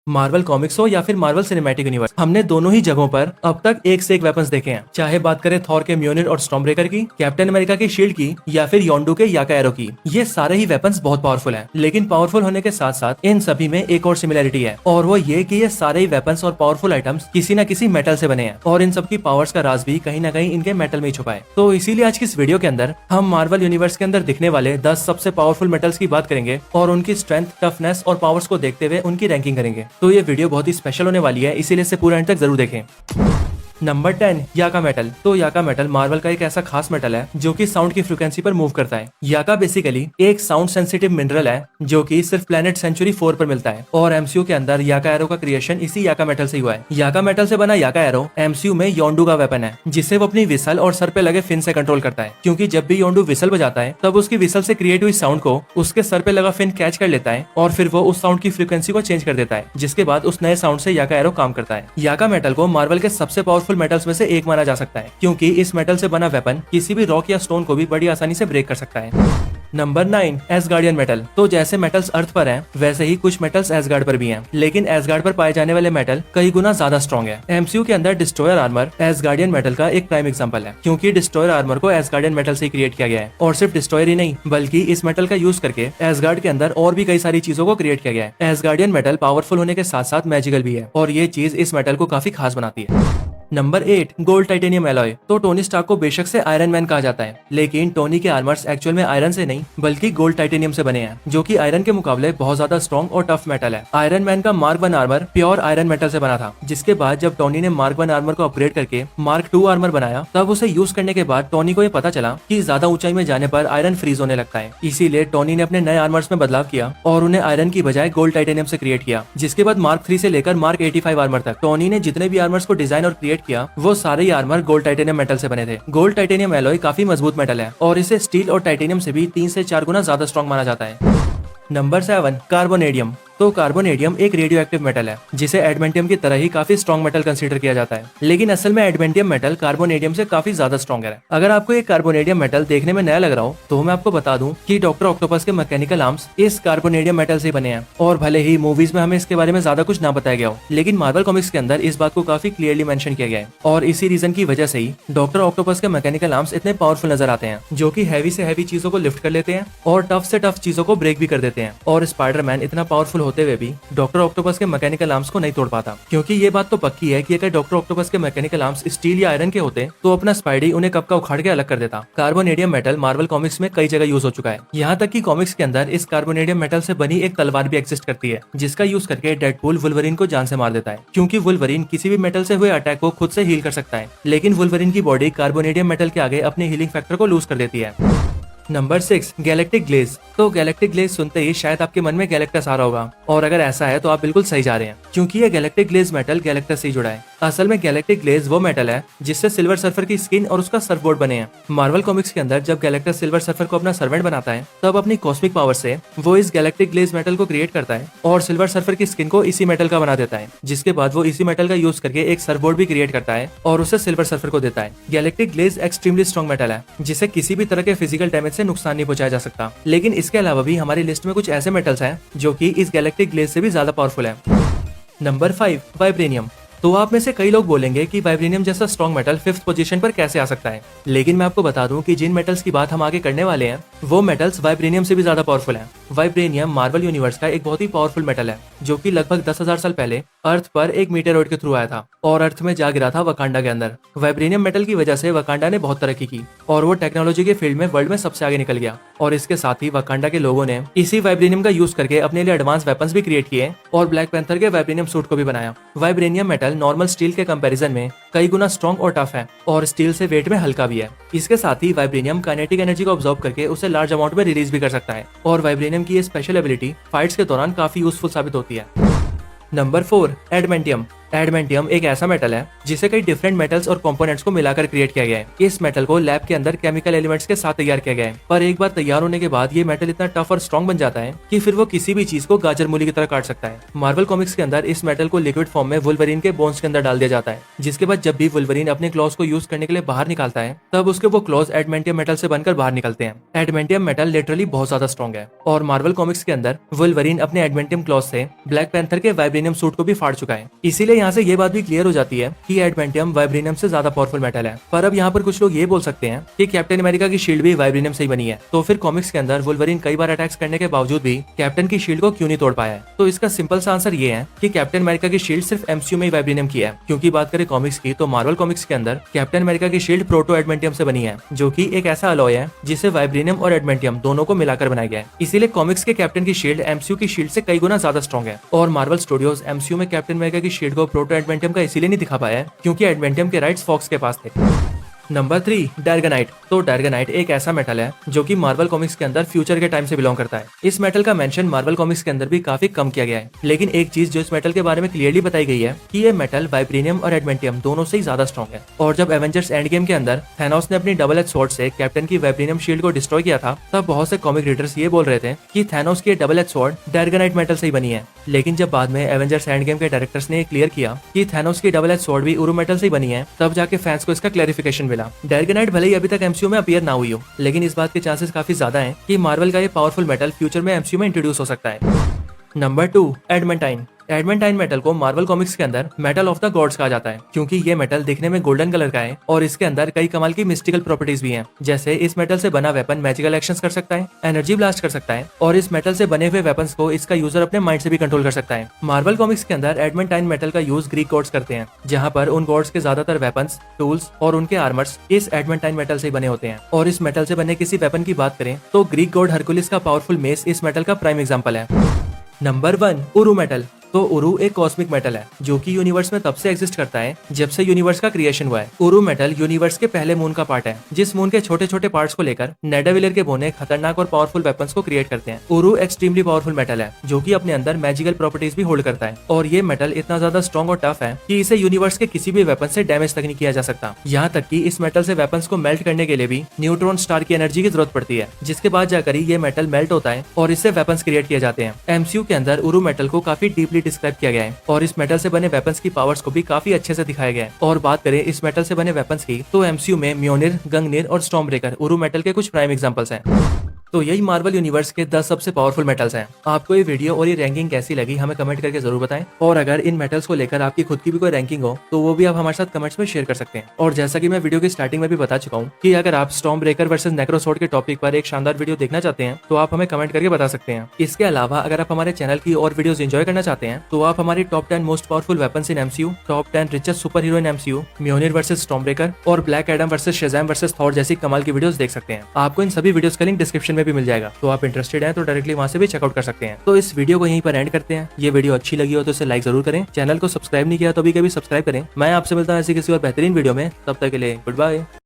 Marvel comics हो या फिर मार्वल सिनेमैटिक यूनिवर्स, हमने दोनों ही जगहों पर अब तक एक से एक वेपन्स देखे हैं। चाहे बात करें थॉर के म्योनिर और स्टॉर्म ब्रेकर की, कैप्टन अमेरिका की शील्ड की, या फिर योंडू के याका एरो की, ये सारे ही वेपन्स बहुत पावरफुल हैं। लेकिन पावरफुल होने के साथ साथ इन सभी में एक और सिमिलरिटी है, और वो ये कि ये सारे ही वेपन्स और पावरफुल आइटम्स किसी न किसी मेटल से बने हैं, और इन सबकी पावर्स का राज भी कहीं ना कहीं इनके मेटल में ही छुपा है। तो इसीलिए आज की इस वीडियो के अंदर हम मार्वल यूनिवर्स के अंदर दिखने वाले 10 सबसे पावरफुल मेटल्स की बात करेंगे और उनकी स्ट्रेंथ, टफनेस और पावर्स को देखते हुए उनकी रैंकिंग करेंगे। तो ये वीडियो बहुत ही स्पेशल होने वाली है, इसीलिए इसे पूरा एंड तक जरूर देखें। नंबर 10, याका मेटल। तो याका मेटल मार्वल का एक ऐसा खास मेटल है जो कि साउंड की फ्रीक्वेंसी पर मूव करता है। याका बेसिकली एक साउंड सेंसिटिव मिनरल है जो कि सिर्फ प्लेनेट सेंचुरी 4 पर मिलता है, और एमसीयू के अंदर याका एरो का क्रिएशन इसी याका मेटल से हुआ है। याका मेटल से बना याका एरो एमसीयू में योंडू का वेपन है, जिसे वो अपनी विसल और सर पे लगे फिन से कंट्रोल करता है, क्योंकि जब भी योंडू विसल बजाता है तब उसकी विसल से क्रिएट हुई साउंड को उसके सर पे लगा फिन कैच कर लेता है, और फिर वो उस साउंड की फ्रीक्वेंसी को चेंज कर देता है, जिसके बाद उस नए साउंड से याका एरो काम करता है। याका मेटल को मार्वल के सबसे पावरफुल मेटल्स में से एक माना जा सकता है, क्योंकि इस मेटल से बना वेपन किसी भी रॉक या स्टोन को भी बड़ी आसानी से ब्रेक कर सकता है। Number 9, Asgardian metal. तो जैसे मेटल्स अर्थ पर हैं, वैसे ही कुछ मेटल्स एसगार्ड पर भी हैं, लेकिन एसगार्ड पर पाए जाने वाले मेटल कई गुना ज्यादा स्ट्रॉन्ग है। एमसीयू के अंदर डिस्ट्रॉयर आर्मर एसगार्डियन मेटल का एक प्राइम एग्जांपल है, क्योंकि डिस्ट्रॉयर आर्मर को एसगार्डियन मेटल से क्रिएट किया गया है, और सिर्फ डिस्ट्रॉयर ही नहीं बल्कि इस मेटल का यूज करके एसगार्ड के अंदर और भी कई सारी चीजों को क्रिएट किया गया है। एसगार्डियन मेटल पावरफुल होने के साथ साथ मैजिकल भी है, और ये चीज इस मेटल को काफी खास बनाती है। Number 8, gold titanium alloy. तो टोनी स्टार्क को बेशक से आयरन मैन कहा जाता है, लेकिन टोनी के आर्मर्स एक्चुअल में आयरन से नहीं बल्कि गोल्ड टाइटेनियम से बने हैं, जो कि आयरन के मुकाबले बहुत ज्यादा स्ट्रॉन्ग और टफ मेटल है। आयरन मैन का mark 1 armour pure iron metal से बना था, जिसके बाद जब टोनी ने मार्क 1 आर्मर को अपग्रेड करके मार्क 2 आर्मर बनाया, तब उसे यूज करने के बाद टोनी को ये पता चला कि ज्यादा ऊंचाई में जाने पर आयरन फ्रीज होने लगता है। इसीलिए टोनी ने अपने नए आर्मर्स में बदलाव किया और उन्हें आयरन की बजाय गोल्ड टाइटेनियम से क्रिएट किया, जिसके बाद मार्क 3 से लेकर मार्क 85 आर्मर तक टोनी ने जितने भी आर्मर्स को डिजाइन और क्रिएट किया, वो सारे आर्मर गोल्ड टाइटेनियम मेटल से बने थे। गोल्ड टाइटेनियम एलॉय काफी मजबूत मेटल है, और इसे स्टील और टाइटेनियम से भी 3 से 4 गुना ज्यादा स्ट्रॉन्ग माना जाता है। नंबर 7, कार्बोनेडियम। तो कार्बोनेडियम एक रेडियो एक्टिव मेटल है, जिसे एडमेंटियम की तरह ही काफी स्ट्रॉन्ग मेटल कंसीडर किया जाता है, लेकिन असल में एडमेंटियम मेटल कार्बोनेडियम से काफी ज्यादा स्ट्रॉन्ग है। अगर आपको ये कार्बोनेडियम मेटल देखने में नया लग रहा हो, तो मैं आपको बता दूं कि डॉक्टर ऑक्टोपस के मैकेनिकल आर्म्स इस कार्बोनेडियम मेटल से बने हैं, और भले ही मूवीज में हमें इसके बारे में ज्यादा कुछ ना बताया गया हो, लेकिन मार्वल कॉमिक्स के अंदर इस बात को काफी क्लियरली मेंशन किया गया है, और इसी रीजन की वजह से ही डॉक्टर ऑक्टोपस के मैकेनिकल आर्म्स इतने पावरफुल नजर आते हैं, जो कि हैवी से हैवी चीजों को लिफ्ट कर लेते हैं और टफ से टफ चीजों को ब्रेक भी कर देते हैं। और स्पाइडरमैन इतना पावरफुल होते हुए भी डॉक्टर ऑक्टोपस के मैकेनिकल आर्म्स को नहीं तोड़ पाता, क्योंकि ये बात तो पक्की है कि अगर डॉक्टर ऑक्टोपस के मैकेनिकल आर्म्स स्टील या आयरन के होते तो अपना स्पाइडी उन्हें कब का उखाड़ के अलग कर देता। कार्बोनेडियम मेटल मार्वल कॉमिक्स में कई जगह यूज हो चुका है, यहाँ तक कि कॉमिक्स के अंदर इस कार्बोनेडियम मेटल से बनी एक तलवार भी एक्सिस्ट करती है, जिसका यूज करके डेडपूल वुल्वरीन को जान से मार देता है, क्योंकि वुल्वरीन किसी भी मेटल से हुए अटैक को खुद से हील कर सकता है, लेकिन वुल्वरीन की बॉडी कार्बोनेडियम मेटल के आगे अपने हीलिंग फैक्टर को लूज कर देती है। Number 6, galactic glaze. तो गैलेक्टिक ग्लेज सुनते ही शायद आपके मन में गैलेक्टस आ रहा होगा, और अगर ऐसा है तो आप बिल्कुल सही जा रहे हैं, क्योंकि ये गैलेक्टिक ग्लेज मेटल गैलेक्टस से जुड़ा है। असल में गैलेक्टिक ग्लेज वो मेटल है जिससे सिल्वर सर्फर की स्किन और उसका सर्फबोर्ड बने हैं। मार्वल कॉमिक्स के अंदर जब गैलेक्टस सिल्वर सर्फर को अपना सर्वेंट बनाता है, तब अपनी कॉस्मिक पावर से वो इस गैलेक्टिक ग्लेज मेटल को क्रिएट करता है और सिल्वर सर्फर की स्किन को इसी मेटल का बना देता है, जिसके बाद वो इसी मेटल का यूज करके एक सर्फबोर्ड भी क्रिएट करता है और उसे सिल्वर सर्फर को देता है। Galactic glaze extremely strong metal है, जिसे किसी भी तरह के फिजिकल डैमेज से नुकसान नहीं पहुंचाया जा सकता, लेकिन इसके अलावा भी हमारी लिस्ट में कुछ ऐसे मेटल्स हैं जो कि इस गैलेक्टिक ग्लेज से भी ज्यादा पावरफुल है। Number 5, vibranium. तो आप में से कई लोग बोलेंगे कि वाइब्रेनियम जैसा स्ट्रॉन्ग मेटल 5th पोजीशन पर कैसे आ सकता है, लेकिन मैं आपको बता दूं कि जिन मेटल्स की बात हम आगे करने वाले हैं, वो मेटल्स वाइब्रेनियम से भी ज्यादा पावरफुल हैं। वाइब्रेनियम मार्वल यूनिवर्स का एक बहुत ही पावरफुल मेटल है, जो कि लगभग 10,000 साल पहले अर्थ पर एक मीटेरॉइड के थ्रू आया था और अर्थ में जा गिरा था वकांडा के अंदर। वाइब्रेनियम मेटल की वजह से वकांडा ने बहुत तरक्की की और वो टेक्नोलॉजी के फील्ड में वर्ल्ड में सबसे आगे निकल गया, और इसके साथ ही वकांडा के लोगों ने इसी वाइब्रेनियम का यूज करके अपने लिए एडवांस वेपन्स भी क्रिएट किए और ब्लैक पैंथर के वाइब्रेनियम सूट को भी बनाया। वाइब्रेनियम मेटल नॉर्मल स्टील के कंपैरिजन में कई गुना स्ट्रॉन्ग और टफ है, और स्टील से वेट में हल्का भी है। इसके साथ ही वाइब्रेनियम काइनेटिक एनर्जी को ऑब्जॉर्ब करके उसे लार्ज अमाउंट में रिलीज भी कर सकता है, और वाइब्रेनियम की ये स्पेशल एबिलिटी फाइट्स के दौरान काफी यूजफुल साबित होती है। Number 4, adamantium. एडमेंटियम एक ऐसा मेटल है जिसे कई डिफरेंट मेटल्स और कंपोनेंट्स को मिलाकर क्रिएट किया गया है। इस मेटल को लैब के अंदर केमिकल एलिमेंट्स के साथ तैयार किया गया है, पर एक बार तैयार होने के बाद ये मेटल इतना टफ और स्ट्रॉन्ग बन जाता है कि फिर वो किसी भी चीज को गाजर मूली की तरह काट सकता है। मार्वल कॉमिक्स के अंदर इस मेटल को लिक्विड फॉर्म में वुल्वरीन के बोन्स के अंदर डाल दिया जाता है, जिसके बाद जब भी वुल्वरीन अपने क्लॉज को यूज करने के लिए बाहर निकालता है तब उसके वो क्लॉज एडमेंटियम मेटल से बनकर बाहर निकलते हैं। एडमेंटियम मेटल लिटरली बहुत ज्यादा स्ट्रॉन्ग है और मार्वल कॉमिक्स के अंदर वुल्वरीन अपने एडमेंटियम क्लॉज से ब्लैक पैंथर के वाइब्रेनियम सूट को भी फाड़ चुका है। इसीलिए यहाँ से ये बात भी क्लियर हो जाती है कि एडमेंटियम वाइब्रेनियम से ज्यादा पावरफुल मेटल है। पर अब यहाँ पर कुछ लोग ये बोल सकते हैं कि कैप्टन अमेरिका की शील्ड भी वाइब्रेनियम से ही बनी है, तो फिर कॉमिक्स के अंदर वुल्वरीन कई बार अटैक्स करने के बावजूद भी कैप्टन की शील्ड को क्यों नहीं तोड़ पाया है? तो इसका सिंपल सा आंसर ये है कि कैप्टन अमेरिका की शील्ड सिर्फ एमसीयू में ही वाइब्रेनियम की है। क्योंकि बात करें कॉमिक्स की तो मार्वल कॉमिक्स के अंदर कैप्टन अमेरिका की शील्ड प्रोटो एडमेंटियम से बनी है, जो कि एक ऐसा अलॉय है जिसे वाइब्रेनियम और एडमेंटियम दोनों को मिलाकर बनाया गया है। इसीलिए कॉमिक्स के कैप्टन की शील्ड एमसीयू की शील्ड से कई गुना ज्यादा स्ट्रॉन्ग है। और मार्वल स्टूडियोज एमसीयू में कैप्टन अमेरिका की शील्ड को प्रोटो एडमेंटियम का इसीलिए नहीं दिखा पाया है क्योंकि एडमेंटियम के राइट्स फॉक्स के पास थे। नंबर 3, डार्गनाइट। तो डार्गनाइट एक ऐसा मेटल है जो कि मार्वल कॉमिक्स के अंदर फ्यूचर के टाइम से बिलोंग करता है। इस मेटल का मेंशन मार्वल कॉमिक्स के अंदर भी काफी कम किया गया है, लेकिन एक चीज जो इस मेटल के बारे में क्लियरली बताई गई है कि ये मेटल वाइब्रेनियम और एडमेंटियम दोनों से ही ज्यादा स्ट्रॉन्ग है। और जब एवेंजर्स एंड गेम के अंदर थैनोस ने अपनी डबल एज स्वॉर्ड से कैप्टन की वाइब्रेनियम शील्ड को डिस्ट्रॉय किया था, तब बहुत से कॉमिक रीडर्स ये बोल रहे थे कि थैनोस की डबल एज स्वॉर्ड डार्गनाइट मेटल से ही बनी है। लेकिन जब बाद में एवेंजर्स एंड गेम के डायरेक्टर्स ने क्लियर किया कि थैनोस की डबल एज स्वॉर्ड भी उरू मेटल से ही बनी है, तब जाके फैंस को इसका क्लैरिफिकेशन मिला। डार्गनाइट भले ही अभी तक एमसीयू में अपीयर ना हुई हो, लेकिन इस बात के चांसेस काफी ज्यादा हैं कि मार्वल का ये पावरफुल मेटल फ्यूचर में एमसीयू में इंट्रोड्यूस हो सकता है। नंबर 2, एडमेंटाइन। एडमेंटाइन मेटल को मार्वल कॉमिक्स के अंदर मेटल ऑफ द गॉड्स कहा जाता है क्योंकि ये मेटल दिखने में गोल्डन कलर का है और इसके अंदर कई कमाल की मिस्टिकल प्रॉपर्टीज भी हैं। जैसे इस मेटल से बना वेपन मैजिकल एक्शंस कर सकता है, एनर्जी ब्लास्ट कर सकता है और इस मेटल से बने हुए वेपन्स को इसका यूजर अपने माइंड से भी कंट्रोल कर सकता है। मार्वल कॉमिक्स के अंदर एडमेंटाइन मेटल का यूज ग्रीक गॉड्स करते हैं, जहाँ पर उन गॉड्स के ज्यादातर वेपन्स, टूल्स और उनके आर्मर्स इस एडमेंटाइन मेटल से बने होते हैं। और इस मेटल से बने किसी वेपन की बात करें तो ग्रीक गॉड हरकुलिस का पावरफुल मेस इस मेटल का प्राइम एग्जाम्पल है। Number 1, उरू metal. तो उरू एक कॉस्मिक मेटल है जो कि यूनिवर्स में तब से एग्जिस्ट करता है जब से यूनिवर्स का क्रिएशन हुआ है। उरू मेटल यूनिवर्स के पहले मून का पार्ट है, जिस मून के छोटे छोटे पार्ट्स को लेकर नेडाविलर के बोने खतरनाक और पावरफुल वेपन्स को क्रिएट करते हैं। उरू एक्सट्रीमली पावरफुल मेटल है जो कि अपने अंदर मैजिकल प्रॉपर्टीज भी होल्ड करता है और ये मेटल इतना ज्यादा स्ट्रॉन्ग और टफ है कि इसे यूनिवर्स के किसी भी वेपन से डैमेज तक नहीं किया जा सकता। यहाँ तक कि इस मेटल से वेपन्स को मेल्ट करने के लिए भी न्यूट्रॉन स्टार की एनर्जी की जरूरत पड़ती है, जिसके बाद जाकर ही ये मेटल मेल्ट होता है और इससे वेपन्स क्रिएट किए जाते हैं। एमसीयू के अंदर उरू मेटल को काफी डीपली डिस्क्राइब किया गया है और इस मेटल से बने वेपन्स की पावर्स को भी काफी अच्छे से दिखाया गया है। और बात करें इस मेटल से बने वेपन्स की तो एमसीयू में म्योनिर, गंगनिर और स्टॉर्म ब्रेकर उरू मेटल के कुछ प्राइम एग्जांपल्स हैं। तो यही मार्वल यूनिवर्स के 10 सबसे पावरफुल मेटल्स हैं। आपको ये वीडियो और ये रैंकिंग कैसी लगी हमें कमेंट करके जरूर बताएं। और अगर इन मेटल्स को लेकर आपकी खुद की भी कोई रैंकिंग हो तो वो भी आप हमारे साथ कमेंट्स में शेयर कर सकते हैं। और जैसा कि मैं वीडियो की स्टार्टिंग में भी बता चुका हूँ कि अगर आप स्टॉर्म ब्रेकर वर्सेस नेक्रोसॉर्ड के टॉपिक पर एक शानदार वीडियो देखना चाहते हैं तो आप हमें कमेंट करके बता सकते हैं। इसके अलावा अगर आप हमारे चैनल की और वीडियोस एंजॉय करना चाहते हैं तो आप हमारी top 10 most powerful weapons in MCU, top 10 richest super hero in MCU, म्योनिर वर्सेस स्टॉर्म ब्रेकर और Black Adam versus Shazam versus Thor जैसी कमाल की वीडियोस देख सकते हैं। आपको इन सभी वीडियोस का लिंक डिस्क्रिप्शन में भी मिल जाएगा, तो आप इंटरेस्टेड हैं तो डायरेक्टली वहां से भी चेकआउट कर सकते हैं। तो इस वीडियो को यहीं पर एंड करते हैं। ये वीडियो अच्छी लगी हो तो इसे लाइक जरूर करें, चैनल को सब्सक्राइब नहीं किया तो भी कभी सब्सक्राइब करें। मैं आपसे मिलता हूं ऐसी किसी और बेहतरीन वीडियो में, तब तक के लिए गुड बाय।